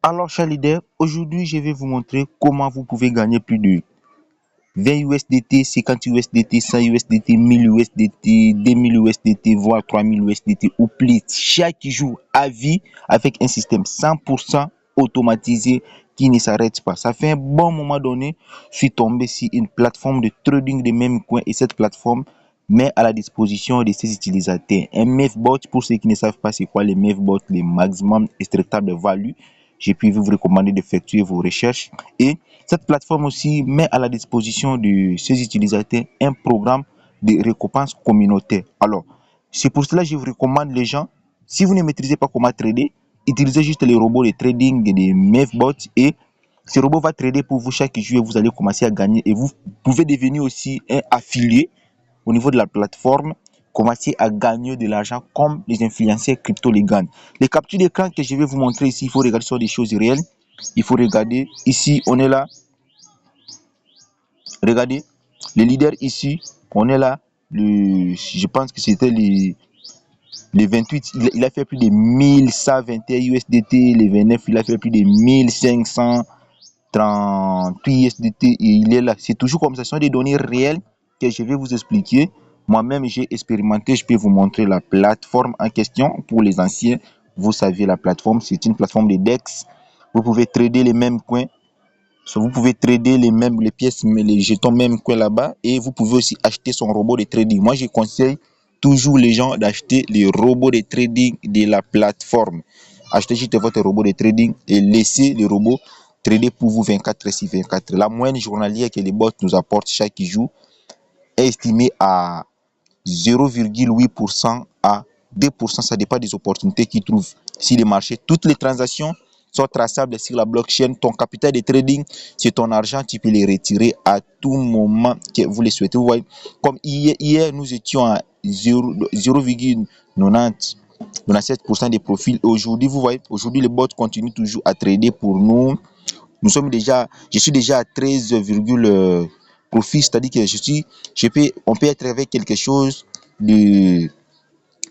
Alors, chers leaders, aujourd'hui, je vais vous montrer comment vous pouvez gagner plus de 20 USDT, 50 USDT, 100 USDT, 1000 USDT, 2000 USDT, voire 3000 USDT ou plus chaque jour à vie avec un système 100% automatisé qui ne s'arrête pas. Ça fait un bon moment donné, je suis tombé sur une plateforme de trading des mêmes coins et cette plateforme met à la disposition de ses utilisateurs un MEVBot. Pour ceux qui ne savent pas c'est quoi les MEVBot, les maximum extractable value. J'ai pu vous recommander d'effectuer vos recherches et cette plateforme aussi met à la disposition de ses utilisateurs un programme de récompense communautaire. Alors, c'est pour cela que je vous recommande les gens, si vous ne maîtrisez pas comment trader, utilisez juste les robots de trading des MEVBot et ce robot va trader pour vous chaque jour et vous allez commencer à gagner et vous pouvez devenir aussi un affilié au niveau de la plateforme, commencer à gagner de l'argent comme les influenceurs crypto les gagnent. Les captures d'écran que je vais vous montrer ici, il faut regarder sur des choses réelles. Il faut regarder ici, on est là. Regardez, les leaders ici, on est là. Je pense que c'était les 28, il a fait plus de 1121 USDT. Les 29, il a fait plus de 1538 USDT et il est là. C'est toujours comme ça, ce sont des données réelles que je vais vous expliquer. Moi-même, j'ai expérimenté, je peux vous montrer la plateforme en question. Pour les anciens, vous savez, la plateforme, c'est une plateforme de DEX. Vous pouvez trader les mêmes coins. Vous pouvez trader les pièces, mais les jetons même coin là-bas. Et vous pouvez aussi acheter son robot de trading. Moi, je conseille toujours les gens d'acheter les robots de trading de la plateforme. Achetez juste votre robot de trading et laissez le robot trader pour vous 24 heures sur 24. La moyenne journalière que les bots nous apportent chaque jour est estimée à 0,8% à 2%. Ça dépend des opportunités qu'ils trouvent sur le marché. Toutes les transactions sont traçables sur la blockchain. Ton capital de trading, c'est ton argent. Tu peux les retirer à tout moment que vous le souhaitez. Vous voyez, comme hier nous étions à 0,97% des profils. Aujourd'hui, vous voyez, aujourd'hui, les bots continuent toujours à trader pour nous. Je suis déjà à 13, profit, c'est-à-dire que on peut être avec quelque chose de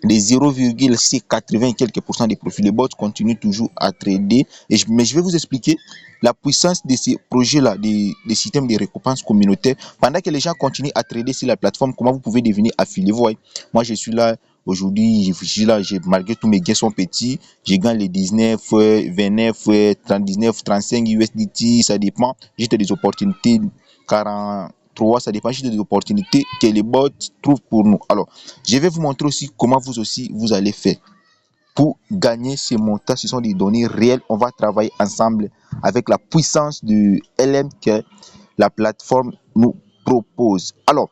0,80 quelques pourcents des profits. Les bots continuent toujours à trader. Mais je vais vous expliquer la puissance de ces projets-là, des systèmes de récompense communautaire. Pendant que les gens continuent à trader sur la plateforme, comment vous pouvez devenir affilié. Vous voyez, moi, je suis là. Aujourd'hui, je suis là, malgré tous mes gains sont petits, je gagne les 19, 29, 39, 35 USDT, ça dépend. J'ai des opportunités 43, ça dépend juste des opportunités que les bots trouvent pour nous. Alors, je vais vous montrer aussi comment vous aussi vous allez faire pour gagner ces montants. Ce sont des données réelles. On va travailler ensemble avec la puissance de LM que la plateforme nous propose. Alors,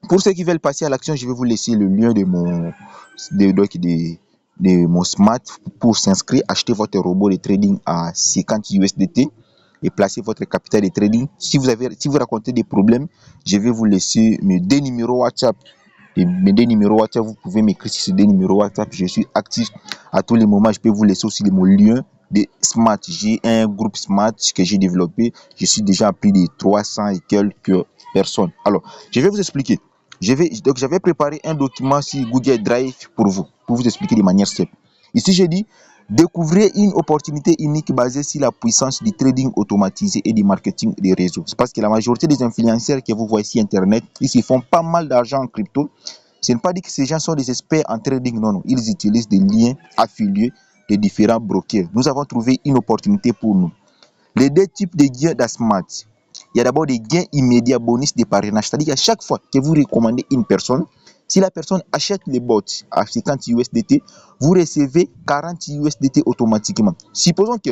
pour ceux qui veulent passer à l'action, je vais vous laisser le lien de mon smart pour s'inscrire, acheter votre robot de trading à 50 USDT et placer votre capital de trading. Si vous racontez des problèmes, je vais vous laisser mes deux numéros WhatsApp. Mes deux numéros WhatsApp, vous pouvez m'écrire sur ces deux numéros WhatsApp. Je suis actif à tous les moments. Je peux vous laisser aussi mon lien de Smart. J'ai un groupe Smart que j'ai développé. Je suis déjà à plus de 300 et quelques personnes. Alors, je vais vous expliquer. J'avais préparé un document sur Google Drive pour vous expliquer de manière simple. Ici, j'ai dit, découvrez une opportunité unique basée sur la puissance du trading automatisé et du marketing des réseaux. C'est parce que la majorité des influenceurs que vous voyez sur Internet, ils se font pas mal d'argent en crypto. Ce n'est pas dit que ces gens sont des experts en trading, non. Ils utilisent des liens affiliés de différents brokers. Nous avons trouvé une opportunité pour nous. Les deux types de gains d'Asmat. Il y a d'abord des gains immédiats, bonus de parrainage. C'est-à-dire qu'à chaque fois que vous recommandez une personne, si la personne achète les bots à 50 USDT, vous recevez 40 USDT automatiquement. Supposons que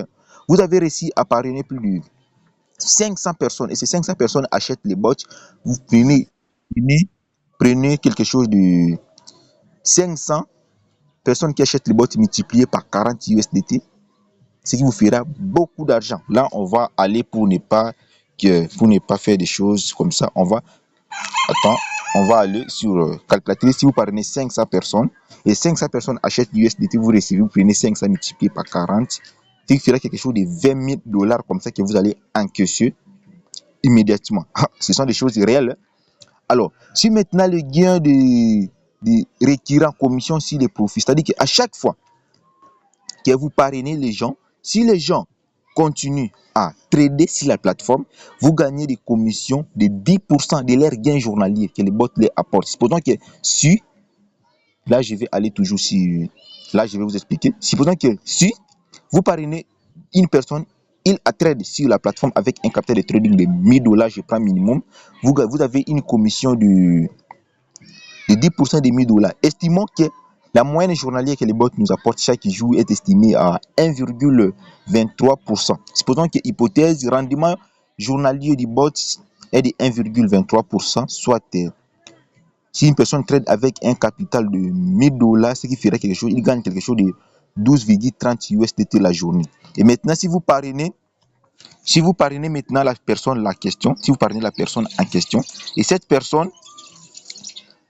vous avez réussi à parrainer plus de 500 personnes et ces 500 personnes achètent les bots, vous prenez quelque chose de 500 personnes qui achètent les bots multipliées par 40 USDT, ce qui vous fera beaucoup d'argent. Là, on va aller pour ne pas faire des choses comme ça. On va aller sur calculatrice. Si vous parrainez 500 personnes et 500 personnes achètent l'USDT, vous prenez 500 multiplié par 40, ce qui fera quelque chose de 20 000 $ comme ça que vous allez encaisser immédiatement. Ce sont des choses réelles. Alors, si maintenant le gain de retirer en commission sur les profits, c'est-à-dire qu'à chaque fois que vous parrainez les gens, Si les gens continuent à trader sur la plateforme, vous gagnez des commissions de 10% de leurs gains journaliers que les bots les apportent. Supposons que si, là je vais aller toujours sur, là je vais vous expliquer. Supposons que si vous parrainez une personne, il a trade sur la plateforme avec un capital de trading de 1000 $, je prends minimum, vous avez une commission de 10% de 1000 $. Estimons que la moyenne journalière que les bots nous apportent chaque jour est estimée à 1,23%. Supposons que hypothèse rendement journalier du bot est de 1,23%, soit si une personne trade avec un capital de 1000 $, ce qui ferait quelque chose, il gagne quelque chose de 12,30 USDT la journée. Et maintenant, si vous parrainez maintenant la personne en question, et cette personne,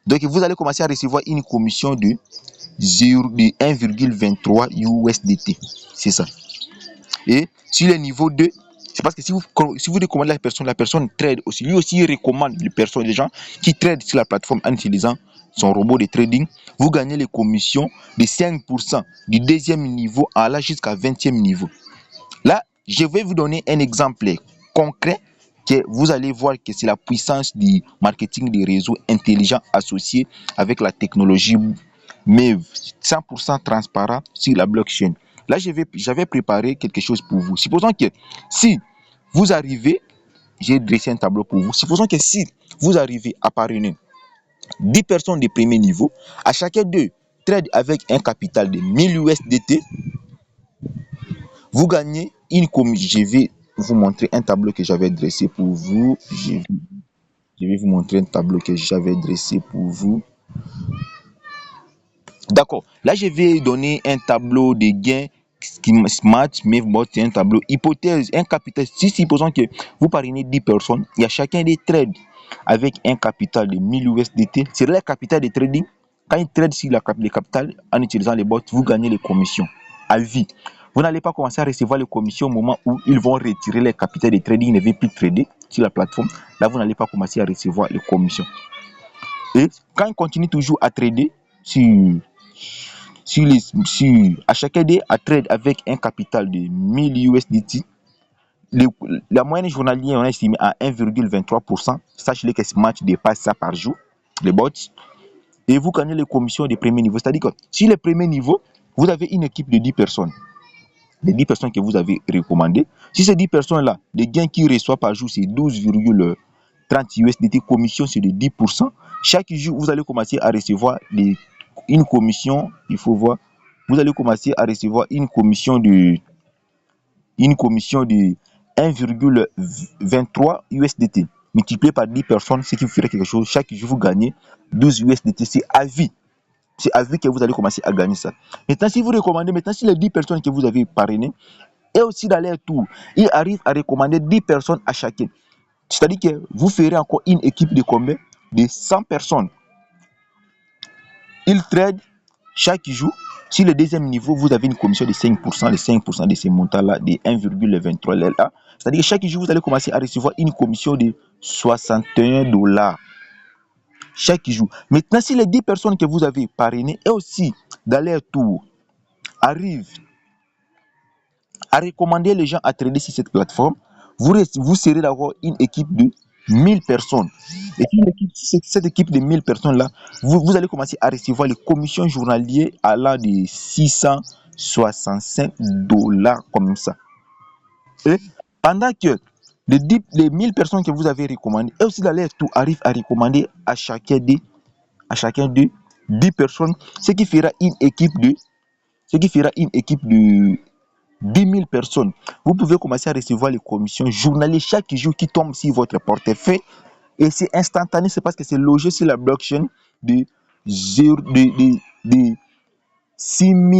donc vous allez commencer à recevoir une commission de 1,23 USDT. C'est ça. Et sur le niveau 2, c'est parce que si vous recommandez la personne trade aussi. Lui aussi, il recommande les gens qui tradent sur la plateforme en utilisant son robot de trading. Vous gagnez les commissions de 5% du deuxième niveau allant jusqu'à 20e niveau. Là, je vais vous donner un exemple concret que vous allez voir que c'est la puissance du marketing des réseaux intelligents associés avec la technologie, mais 100% transparent sur la blockchain. Là, j'avais préparé quelque chose pour vous. Supposons que si vous arrivez, j'ai dressé un tableau pour vous. Supposons que si vous arrivez à parrainer 10 personnes de premier niveau, à chacun d'eux trade avec un capital de 1000 USDT, vous gagnez une commission. Je vais vous montrer un tableau que j'avais dressé pour vous. Je vais vous montrer un tableau que j'avais dressé pour vous. D'accord. Là, je vais donner un tableau de gains qui match, mais c'est un tableau hypothèse, un capital. Si supposons que vous parrainez 10 personnes, il y a chacun des trades avec un capital de 1000 USDT. C'est le capital de trading. Quand ils tradent sur le capital en utilisant les bots, vous gagnez les commissions à vie. Vous n'allez pas commencer à recevoir les commissions au moment où ils vont retirer les capitaux de trading, ils ne vont plus trader sur la plateforme. Là, vous n'allez pas commencer à recevoir les commissions. Et quand ils continuent toujours à trader à chacun des à trade avec un capital de 1000 USDT, la moyenne journalière on est estimée à 1,23%. Sachez que ce match dépasse ça par jour, les bots. Et vous gagnez les commissions de premier niveau. C'est-à-dire que si le premier niveau, vous avez une équipe de 10 personnes. Les 10 personnes que vous avez recommandées. Si ces 10 personnes-là, les gains qu'ils reçoivent par jour, c'est 12,30 USDT. Commission, c'est de 10%. Chaque jour, vous allez commencer à recevoir une commission. Il faut voir. Vous allez commencer à recevoir une commission de 1,23 USDT. Multiplié par 10 personnes, ce qui vous ferait quelque chose. Chaque jour, vous gagnez 12 USDT. C'est à vie. C'est à vie que vous allez commencer à gagner ça. Maintenant, si vous recommandez, si les 10 personnes que vous avez parrainées, et aussi dans leur tour, ils arrivent à recommander 10 personnes à chacun. C'est-à-dire que vous ferez encore une équipe de combien? De 100 personnes. Ils trade chaque jour. Sur le deuxième niveau, vous avez une commission de 5%, de 5% de ces montants-là, de 1,23 $. C'est-à-dire que chaque jour, vous allez commencer à recevoir une commission de 61 $. Chaque jour. Maintenant, si les 10 personnes que vous avez parrainées et aussi dans leur tour arrivent à recommander les gens à trader sur cette plateforme, vous serez d'avoir une équipe de 1000 personnes. Et cette équipe de 1000 personnes-là, vous allez commencer à recevoir les commissions journalières allant de 665 $ comme ça. Et pendant que les 1000 personnes que vous avez recommandées, et aussi dans leur tour arrivent à recommander à chacun d'eux 10 personnes, ce qui fera une équipe de 10 000 personnes. Vous pouvez commencer à recevoir les commissions journalières chaque jour qui tombent sur votre portefeuille. Et c'est instantané, c'est parce que c'est logé sur la blockchain de 6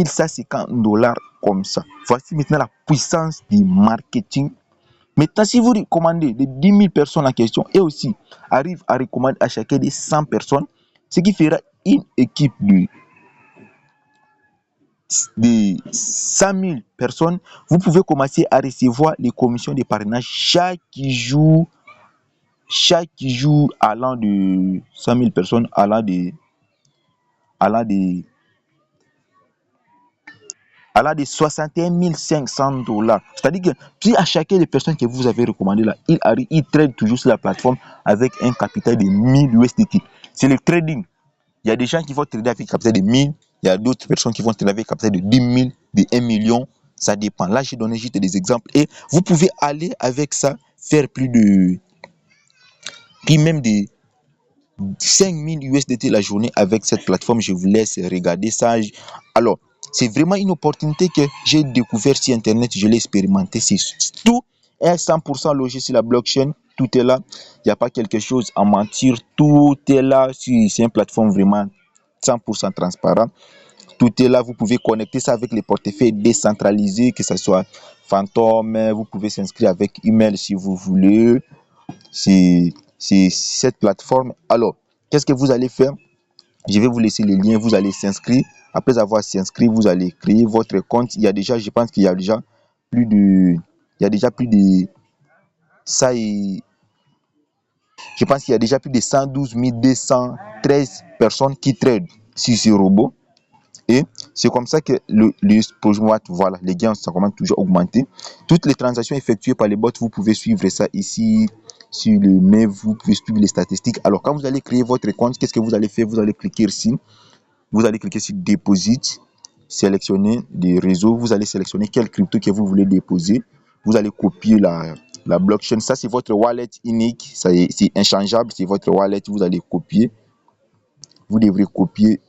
150 $ comme ça. Voici maintenant la puissance du marketing. Maintenant, si vous recommandez les 10 000 personnes en question et aussi arrive à recommander à chacun des 100 personnes, ce qui fera une équipe de 100 000 personnes, vous pouvez commencer à recevoir les commissions de parrainage chaque jour allant de 100 000 personnes, allant de à de 61 500 $. C'est-à-dire que si à chacune des personnes que vous avez recommandées là, il trade toujours sur la plateforme avec un capital de 1000 USDT. C'est le trading. Il y a des gens qui vont trader avec un capital de 1000, il y a d'autres personnes qui vont trader avec un capital de 10 000, de 1 million. Ça dépend. Là, j'ai donné juste des exemples. Et vous pouvez aller avec ça faire plus même de 5000 USDT la journée avec cette plateforme. Je vous laisse regarder ça. Alors, c'est vraiment une opportunité que j'ai découvert sur Internet. Je l'ai expérimenté. C'est tout est 100% logé sur la blockchain. Tout est là. Il n'y a pas quelque chose à mentir. Tout est là. C'est une plateforme vraiment 100% transparent. Tout est là. Vous pouvez connecter ça avec les portefeuilles décentralisés, que ce soit Phantom. Vous pouvez s'inscrire avec email si vous voulez. C'est cette plateforme. Alors, qu'est-ce que vous allez faire? Je vais vous laisser les liens. Vous allez s'inscrire. Après avoir s'inscrit, vous allez créer votre compte. Il y a déjà, je pense qu'il y a déjà plus de, il y a déjà plus de ça et je pense qu'il y a déjà plus de 112 213 personnes qui tradent sur ce robot. Et c'est comme ça que le voilà, les gains, ça commence toujours à augmenter. Toutes les transactions effectuées par les bots, vous pouvez suivre ça ici sur le mail, vous pouvez suivre les statistiques. Alors, quand vous allez créer votre compte, qu'est-ce que vous allez faire? Vous allez cliquer ici, vous allez cliquer sur Deposit, sélectionner des réseaux, vous allez sélectionner quel crypto que vous voulez déposer. Vous allez copier la blockchain. Ça, c'est votre wallet unique, c'est inchangeable, c'est votre wallet, vous allez copier. Vous devrez copier.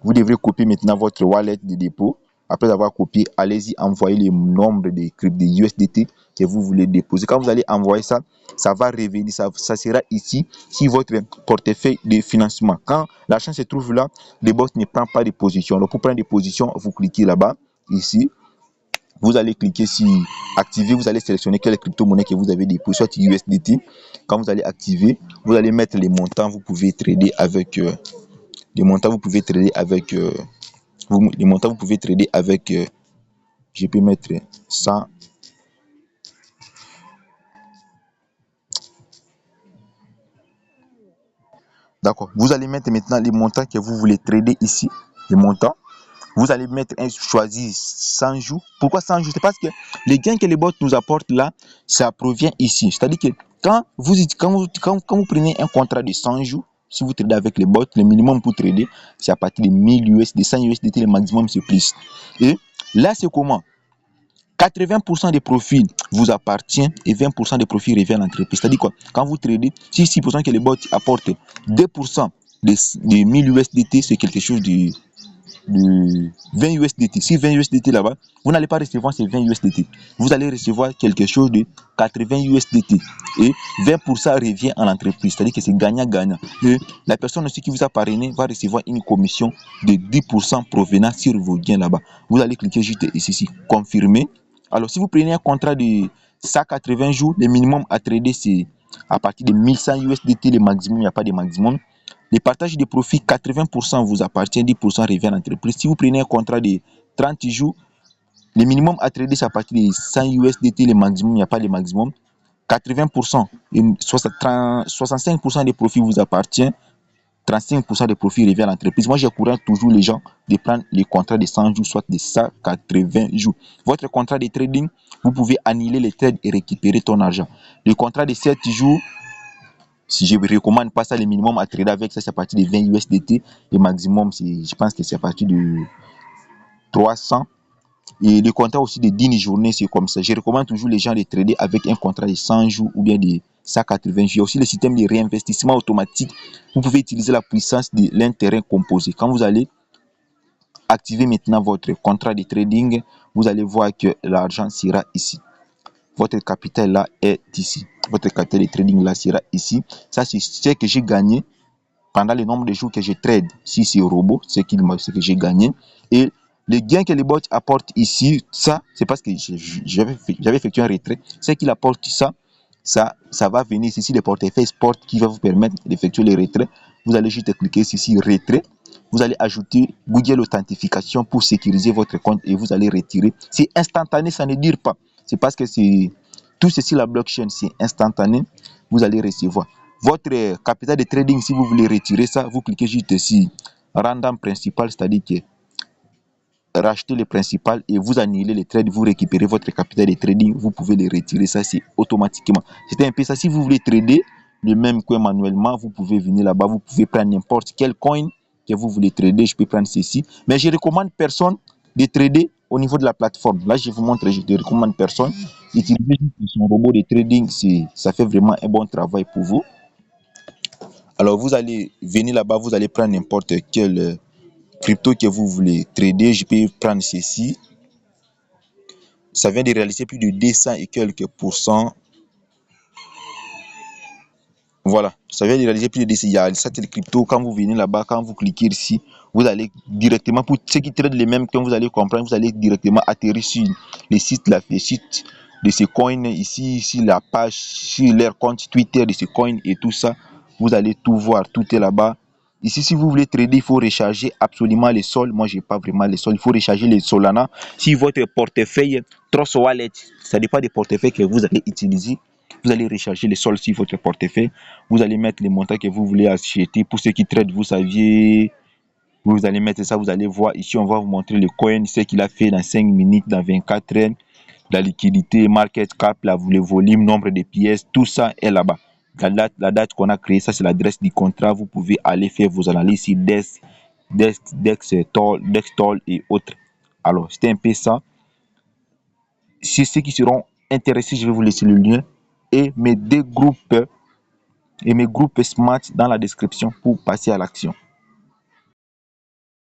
Vous devrez copier maintenant votre wallet de dépôt. Après avoir copié, allez-y envoyer le nombre de USDT que vous voulez déposer. Quand vous allez envoyer ça, ça va revenir, ça sera ici sur votre portefeuille de financement. Quand l'argent se trouve là, le boss ne prend pas de position. Donc pour prendre des positions, vous cliquez là-bas, ici. Vous allez cliquer sur activer, vous allez sélectionner quelle crypto-monnaie que vous avez déposé, soit USDT. Quand vous allez activer, vous allez mettre les montants, vous pouvez trader avec les montants, vous pouvez trader avec les montants, vous pouvez trader avec je peux mettre 100. D'accord. Vous allez mettre maintenant les montants que vous voulez trader ici. Les montants. Vous allez mettre choisir 100 jours. Pourquoi 100 jours? C'est parce que les gains que les bots nous apportent là, ça provient ici. C'est-à-dire que quand vous prenez un contrat de 100 jours, si vous tradez avec les bots, le minimum pour trader, c'est à partir de 1000 USD, 100 USDT, le maximum c'est plus. Et là, c'est comment? 80% des profits vous appartient et 20% des profits reviennent à l'entreprise. C'est-à-dire quoi? Quand vous tradez, si 6% que les bots apportent 2% des 1000 USDT, c'est quelque chose de 20 USDT. Si 20 USDT là-bas, vous n'allez pas recevoir ces 20 USDT. Vous allez recevoir quelque chose de 80 USDT. Et 20% revient à l'entreprise. C'est-à-dire que c'est gagnant-gagnant. Et la personne aussi qui vous a parrainé va recevoir une commission de 10% provenant sur vos gains là-bas. Vous allez cliquer juste ici, confirmer. Alors, si vous prenez un contrat de 180 jours, le minimum à trader, c'est à partir de 1100 USDT, le maximum, il n'y a pas de maximum. Le partage des profits, 80% vous appartient, 10% revient à l'entreprise. Si vous prenez un contrat de 30 jours, le minimum à trader, c'est à partir de 100 USDT, le maximum, il n'y a pas de maximum. 80%, 65% des profits vous appartient, 35% des profits revient à l'entreprise. Moi, j'encourage toujours les gens de prendre les contrats de 100 jours, soit de 180 jours. Votre contrat de trading, vous pouvez annuler les trades et récupérer ton argent. Le contrat de 7 jours, si je ne recommande pas ça, le minimum à trader avec ça, c'est à partir de 20 USDT. Le maximum, je pense que c'est à partir de 300. Et le contrat aussi de 10 journées, c'est comme ça. Je recommande toujours les gens de trader avec un contrat de 100 jours ou bien de 180 jours. Il y a aussi le système de réinvestissement automatique. Vous pouvez utiliser la puissance de l'intérêt composé. Quand vous allez activer maintenant votre contrat de trading, vous allez voir que l'argent sera ici. Votre capital là est ici. Votre capital de trading là sera ici. Ça, c'est ce que j'ai gagné pendant le nombre de jours que je trade. Si c'est robot, c'est ce que j'ai gagné. Et les gains que les bots apportent ici, ça, c'est parce que j'avais effectué un retrait. C'est qu'il apporte ça va venir ici, le portefeuille sport qui va vous permettre d'effectuer les retraits. Vous allez juste cliquer ici, retrait. Vous allez ajouter Google Authentification pour sécuriser votre compte et vous allez retirer. C'est instantané, ça ne dure pas. C'est parce que c'est tout ceci, la blockchain, c'est instantané. Vous allez recevoir votre capital de trading. Si vous voulez retirer ça, vous cliquez juste ici, random principal, c'est-à-dire que racheter les principales et vous annulez les trades, vous récupérez votre capital de trading, vous pouvez les retirer, ça c'est automatiquement. C'était un peu ça. Si vous voulez trader le même coin manuellement, vous pouvez venir là-bas, vous pouvez prendre n'importe quel coin que vous voulez trader. Je peux prendre ceci, mais je recommande personne de trader au niveau de la plateforme. Là, je vous montre, je ne recommande personne. Utiliser son robot de trading, ça fait vraiment un bon travail pour vous. Alors, vous allez venir là-bas, vous allez prendre n'importe quel crypto que vous voulez trader. Je peux prendre ceci. Ça vient de réaliser plus de 200 et quelques pourcents. Voilà, ça vient de réaliser plus de 200. Il y a certaines crypto. Quand vous venez là-bas, quand vous cliquez ici, vous allez directement, pour ceux qui traitent les mêmes, quand vous allez comprendre, vous allez directement atterrir sur les sites de ces coins ici, la page, sur leur compte Twitter de ces coins et tout ça. Vous allez tout voir, tout est là-bas. Ici, si vous voulez trader, il faut recharger absolument les sols. Moi, je n'ai pas vraiment les sols. Il faut recharger les Solana. Si votre portefeuille Trust Wallet, ça dépend des portefeuilles que vous allez utiliser. Vous allez recharger les sols sur votre portefeuille. Vous allez mettre les montants que vous voulez acheter. Pour ceux qui traitent, vous saviez, vous allez mettre ça. Vous allez voir ici, on va vous montrer le coin, ce qu'il a fait dans 5 minutes, dans 24 heures. La liquidité, market cap, le volume, nombre de pièces, tout ça est là-bas. La date qu'on a créée, ça c'est l'adresse du contrat. Vous pouvez aller faire vos analyses sur Dextol et autres. Alors, c'était un peu ça. Si ceux qui seront intéressés, je vais vous laisser le lien et mes groupes Smart dans la description pour passer à l'action.